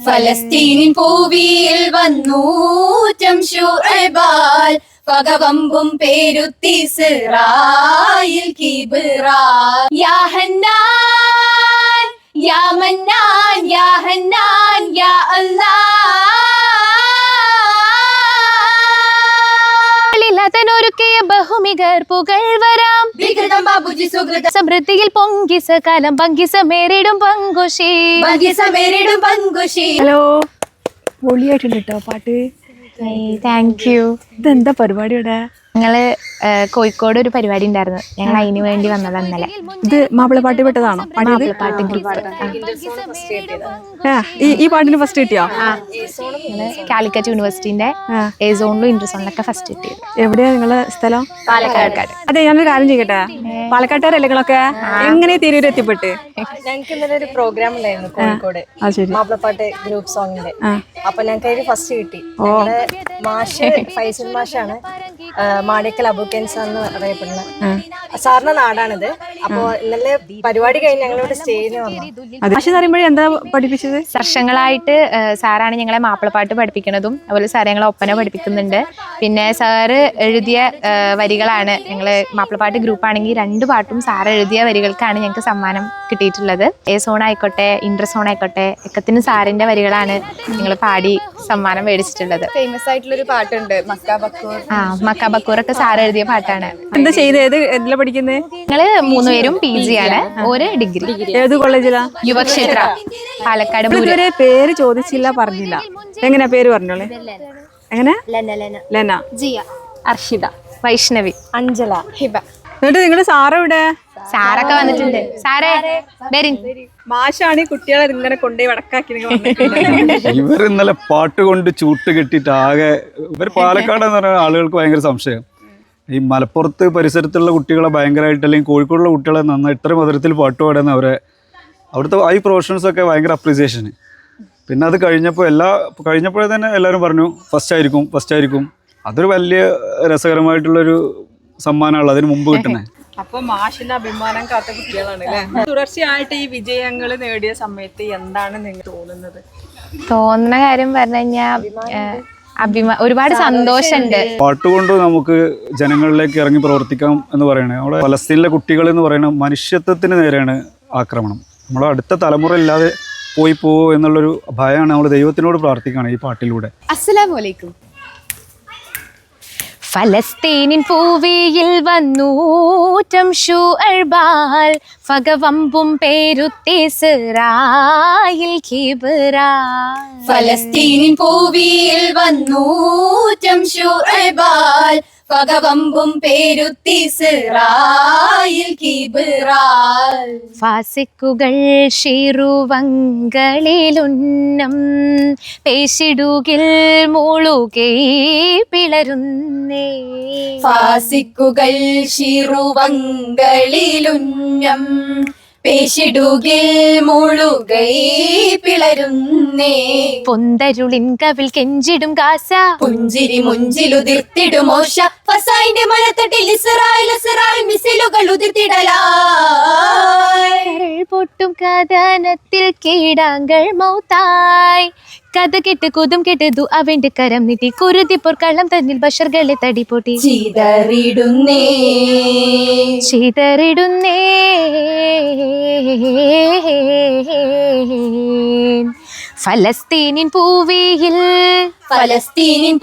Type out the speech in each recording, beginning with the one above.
ഫലസ്തീനിൻ ഭൂവിയിൽ വന്നൂറ്റം ശുഐബാൽ പകവമ്പും പേരുത്തി സിറായിൽ കിബ്റാൽ. യാ ഹന്നാൻ യാ മന്നാൻ യാ ഹന്നാൻ യാ അല്ലാഹ്. ൊരുക്കിയ ബഹുമികർ പുകഴ്വരാം വികൃതം ബാബുജി സുകൃത സമൃദ്ധിയിൽ പൊങ്കി സകാലം ഭംഗി സമേറിടും പങ്കുഷി സമേരിടും പങ്കുഷി. ഹലോ, പൊളിയായിട്ടുണ്ട് കേട്ടോ പാട്ട്. Thank you. ഇതെന്താ പരിപാടി ഇവിടെ? ഞങ്ങള് കോഴിക്കോട് ഒരു പരിപാടി ഉണ്ടായിരുന്നു, ഞങ്ങൾ അതിന് വേണ്ടി വന്നതാ ഇന്നലെ. ഇത് മാപ്പിളപ്പാട്ട് പെട്ടതാണോ? മാപ്പിളപ്പാട്ട് ഗ്രൂപ്പ് ഈ പാട്ടിന് ഫസ്റ്റ് കിട്ടിയോ? കാലിക്കറ്റ് യൂണിവേഴ്സിറ്റിന്റെ എ സോണിലും ഇന്റർ സോണിലൊക്കെ ഫസ്റ്റ് കിട്ടിയത്. എവിടെയാ നിങ്ങളെ സ്ഥലം? പാലക്കാട്. അതെ, ഞാനൊരു കാര്യം ചെയ്യട്ടെ, പാലക്കാട്ടുകാരല്ലേ നിങ്ങളൊക്കെ? എങ്ങനെ തിരൂർ എത്തിപ്പെട്ട്? ഞങ്ങൾക്ക് ഇന്നലെ ഒരു പ്രോഗ്രാം ഉണ്ടായിരുന്നു കോഴിക്കോട്, മാപ്പിളപ്പാട്ട് ഗ്രൂപ്പ് സോങ്ങിന്റെ. അപ്പൊ ഞങ്ങൾക്ക് അതിന് ഫസ്റ്റ് കിട്ടി. മാഷ് ഫൈസൽ മാഷാണ്, മാണിക്കൽ അബൂക്കൻസ് എന്ന് അറിയപ്പെടുന്ന സാറിന്റെ നാടാണിത്. അപ്പൊ ഇന്നലെ പരിപാടി കഴിഞ്ഞ് ഞങ്ങളിവിടെ സ്റ്റേജിന് വന്നു. എന്താ പഠിപ്പിച്ചത്? വർഷങ്ങളായിട്ട് സാറാണ് ഞങ്ങളെ മാപ്പിളപ്പാട്ട് പഠിപ്പിക്കുന്നതും അതുപോലെ സാറ് ഞങ്ങളെ ഒപ്പന പഠിപ്പിക്കുന്നുണ്ട്. പിന്നെ സാറ് എഴുതിയ വരികളാണ്, ഞങ്ങള് മാപ്പിളപ്പാട്ട് ഗ്രൂപ്പ് ആണെങ്കിൽ 2 പാട്ടും സാറ് എഴുതിയ വരികൾക്കാണ് ഞങ്ങൾക്ക് സമ്മാനം കിട്ടിയിട്ടുള്ളത്. എ സോൺ ആയിക്കോട്ടെ ഇന്റർ സോൺ ആയിക്കോട്ടെ ഒക്കത്തിന് സാറിന്റെ വരികളാണ് ഞങ്ങൾ പാടി സമ്മാനം മേടിച്ചിട്ടുള്ളത്. ഫേമസ് ആയിട്ടുള്ളൊരു പാട്ടുണ്ട് മക്ക ബക്കൂർ. മക്ക ബക്കൂറൊക്കെ സാറ് എഴുതിയ പാട്ടാണ്. എന്താ ചെയ്തത്? എന്തിലാ പഠിക്കുന്നത്? ഞങ്ങള് 3 പേരും PG ആണ്, ഒരു ഡിഗ്രി. ഏത് കോളേജിലാ? യുവക്ഷേത്ര പാലക്കാട്. ഇതുവരെ പേര് ചോദിച്ചില്ല, പറഞ്ഞില്ല. എങ്ങനെയാ പേര് പറഞ്ഞോളെ? എങ്ങനെ? ലെന, ജിയ, അർഷിത, വൈഷ്ണവി, അഞ്ജല, ഹിബ. എന്നിട്ട് നിങ്ങളുടെ സാറെവിടെ? സാറൊക്കെ വന്നിട്ടുണ്ട്. സാറേ ബെരിൻ. മാഷാണ് കുട്ടികളെ ഇങ്ങനെ കൊണ്ടുപോയി വടക്കാക്കി. ഇവർ ഇന്നലെ പാട്ട് കൊണ്ട് ചൂട്ട് കെട്ടിയിട്ട് ആകെ ഇവർ പാലക്കാട് എന്ന് പറയുന്ന ആളുകൾക്ക് ഭയങ്കര സംശയം. ഈ മലപ്പുറത്ത് പരിസരത്തുള്ള കുട്ടികളെ ഭയങ്കരമായിട്ട്, അല്ലെങ്കിൽ കോഴിക്കോടുള്ള കുട്ടികളെ നന്നായി ഇത്ര മധുരത്തിൽ പാട്ട് പാടുന്ന അവിടുത്തെ ഈ പ്രൊഫഷണൽസൊക്കെ ഭയങ്കര അപ്രീസിയേഷന്. പിന്നെ അത് കഴിഞ്ഞപ്പോഴേ തന്നെ എല്ലാവരും പറഞ്ഞു ഫസ്റ്റ് ആയിരിക്കും. അതൊരു വലിയ രസകരമായിട്ടുള്ളൊരു സമ്മാനമാണല്ലോ അതിന് മുമ്പ് കിട്ടുന്നത്. അപ്പൊ മാഷിന്റെ അഭിമാനം കാത്ത കുട്ടികളാണ് അല്ലേ? തുടർച്ചയായിട്ട് ഈ വിജയങ്ങൾ നേടിയ സമയത്ത് എന്താണ് നിങ്ങൾ തോന്നുന്നത്? തോന്നുന്ന കാര്യം പറഞ്ഞു കഴിഞ്ഞാൽ ഒരുപാട് സന്തോഷമുണ്ട്. പാട്ടുകൊണ്ട് നമുക്ക് ജനങ്ങളിലേക്ക് ഇറങ്ങി പ്രവർത്തിക്കാം എന്ന് പറയുന്നത്. നമ്മുടെ ഫലസ്തീനിലെ കുട്ടികൾ എന്ന് പറയുന്നത് മനുഷ്യത്വത്തിന് നേരെയാണ് ആക്രമണം. നമ്മുടെ അടുത്ത തലമുറ ഇല്ലാതെ പോവോ എന്നുള്ളൊരു ഭയമാണ്. നമ്മൾ ദൈവത്തിനോട് പ്രാർത്ഥിക്കുകയാണ് ഈ പാട്ടിലൂടെ. അസ്സലാമു അലൈക്കും. ഫലസ്തീനിൻ ഭൂവിയിൽ വന്നൂറ്റം ശുഐബാൽ പകവമ്പും പേരുത്തി സിറായിൽ കിബ്റാൽ. ഫലസ്തീനിൻ ഭൂവിയിൽ വന്നൂറ്റം ശുഐബാൽ പകവമ്പും പേരുത്തി സിറായിൽ കിബ്റാൽ. ഫാസിക്കുകൾ ഷിറുവങ്കളിലുന്നം പേശിടുകിൽ മൂളുകൈ പിളരുന്നേ. ഫാസിക്കുകൾ ഷിറുവങ്കളിലുന്നം പേശിടുകിൽ മുഴുകൈ പിളരുന്നേ. പൊന്തരുളിൻ കവിൽ കെഞ്ചിടും ഗാസ പുഞ്ചിരി മുഞ്ചിലുതിർത്തിടും മോശ. ഫസായിന്റെ മലത്തട്ടിൽ ഇസ്രായേൽ മിസിലുകൾ ഉതിർത്തിടലായി. പൊട്ടും കഥനത്തിൽ കീടാങ്കൾ മൗത്തായി. കഥ കെട്ട് കുതും കെട്ടതു അവന്റെ കരം നീട്ടി കുരുതി പൊർക്കള്ളം തന്നിൽ ബഷർകളെ തടിപൊട്ടി ചിതറിടുന്നേ. ഫലസ്തീനിൻ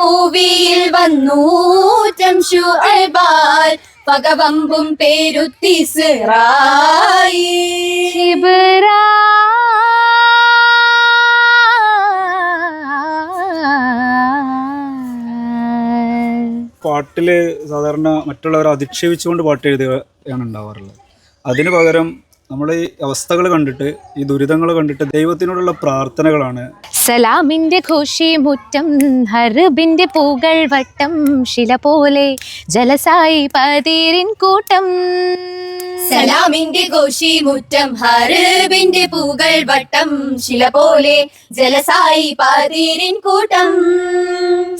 ഭൂവിയിൽ വന്നൂറ്റം ശുഐബാൽ പകവമ്പും പേരുത്തി സിറായിൽ കിബ്റാൽ. പാട്ടിൽ സാധാരണ മറ്റുള്ളവരെ അധിക്ഷേപിച്ചുകൊണ്ട് പാട്ട് എഴുതുകയാണ് ഉണ്ടാവാറുള്ളത്. അതിന് പകരം നമ്മൾ ഈ അവസ്ഥകൾ കണ്ടിട്ട്, ഈ ദുരിതങ്ങൾ കണ്ടിട്ട് ദൈവത്തിനോടുള്ള പ്രാർത്ഥനകളാണ്. സലാമിന്റെ ഘോഷി മുറ്റം ഹർബിന്റെ പൂകൾ വട്ടം ശില പോലെ ജലസായി പതിരിൻ കൂട്ടം. സലാമിന്റെ ഘോഷി മുറ്റം ഹർബിന്റെ പൂകൾ വട്ടം ശില പോലെ ജലസായി പതിരിൻ കൂട്ടം.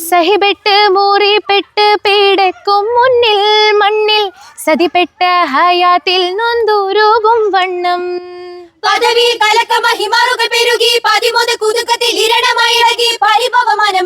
സഹിപെട്ട് മൂറിപ്പെട്ട് പീഡക്കും മുന്നിൽ മണ്ണിൽ സതിപ്പെട്ട ഹയാത്തിൽ നൊന്തുരുകും വണ്ണം. പദവി കലക്ക മഹിമാറുകൾ പെരുകി പതിമൂന്ന് കുതുക്കത്തിൽ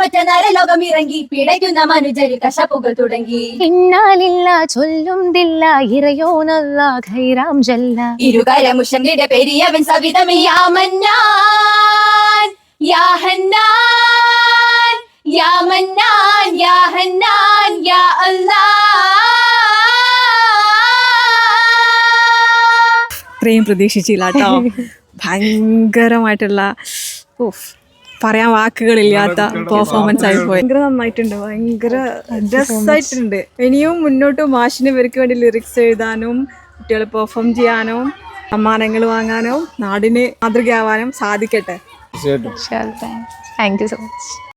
മറ്റ നരലോകം ഇറങ്ങി പിടയ്ക്കുന്ന മനുജര് കശപ്പുകൾ തുടങ്ങി. ഇന്നാലില്ല ചൊല്ലുന്നില്ല ഇറയോനല്ല ഖൈറാം ജല്ല. ഇരുകരമുഷന്റെ പെരിയവൻ സവിതമേ യാ മന്നാൻ യാ ഹന്നാൻ യാ മന്നാൻ യാ ഹന്നാൻ യാ അല്ലാഹ്. ഇത്രയും പ്രതീക്ഷിച്ചില്ല കേട്ടോ. ഭയങ്കരമായിട്ടുള്ള പറയാൻ വാക്കുകളില്ലാത്ത പെർഫോമൻസ് ആയി പോയി. ഭയങ്കര നന്നായിട്ടുണ്ട്, ഭയങ്കര രസമായിട്ടുണ്ട്. ഇനിയും മുന്നോട്ട് മാഷിന് ഇവർക്ക് വേണ്ടി ലിറിക്സ് എഴുതാനും കുട്ടികൾ പെർഫോം ചെയ്യാനും സമ്മാനങ്ങൾ വാങ്ങാനും നാടിന് മാതൃകയാവാനും സാധിക്കട്ടെ. Thank you so much.